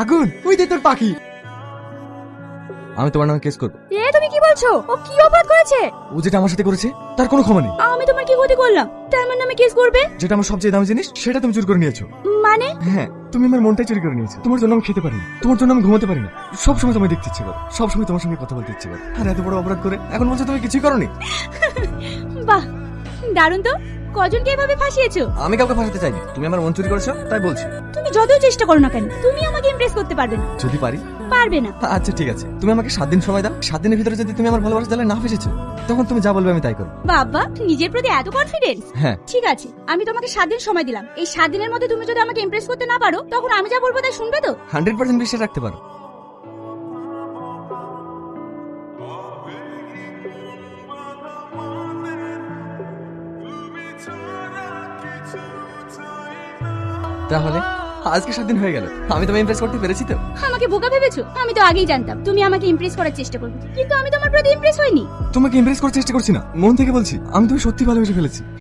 আগুন, ওই দে তোর পাখি। আমি তোমার নামে কেস করবো। তুমি কি বলছো? ও কি অপরাধ করেছে? ও যেটা আমার সাথে করেছে তার কোনো ক্ষমা নেই। আমি তোমার কি ক্ষতি করলাম তাই আমার নামে কেস করবে? যেটা আমার সবচেয়ে দামি জিনিস সেটা তুমি চুরি করে নিয়েছো। মানে? হ্যাঁ, তুমি আমার মনটাই চুরি করে নিয়েছো। তোমার জন্য আমি খেতে পারি না, তোমার জন্য আমি ঘুমাতে পারি না, সবসময় তোমায় দেখতে ইচ্ছে করে, সবসময় তোমার সঙ্গে কথা বলতে ইচ্ছে করে। আর এত বড় অপরাধ করে এখন বলছো তুমি কিছুই করোনি। বাহ, দারুণ তো। কজনকে এভাবে ফাঁসিয়েছো? আমি কাউকে ফাঁসাতে চাইনি, তুমি আমার মন চুরি করেছো তাই বলছি। তুমি যতই চেষ্টা করো না কেন তুমি আমাকে ইমপ্রেস করতে পারবে না। যদি পারি? পারবে না। আচ্ছা ঠিক আছে, তুমি আমাকে 7 দিন সময় দাও। 7 দিনের ভিতরে যদি তুমি আমার ভালোবাসা জালে না ফেসেছো তখন তুমি যা বলবে আমি তাই করবো। বাবা, নিজের প্রতি এত কনফিডেন্স। হ্যাঁ ঠিক আছে, আমি তোমাকে 7 দিন সময় দিলাম। এই 7 দিনের মধ্যে তুমি যদি আমাকে ইমপ্রেস করতে না পারো তখন আমি যা বলবো তাই শুনবে তো? 100% বিশ্বাস রাখতে পারো। তাহলে আজকে 7 দিন হয়ে গেল, আমি তোমায় ইমপ্রেস করতে পেরেছি তো? আমাকে বোকা ভেবেছো? আমি তো আগেই জানতাম তুমি আমাকে ইমপ্রেস করার চেষ্টা করবে, কিন্তু আমি তোমার প্রতি ইমপ্রেস হইনি। তোমাকে ইমপ্রেস করার চেষ্টা করছি না, মন থেকে বলছি আমি তুমি সত্যি ভালোবেসে ফেলেছি।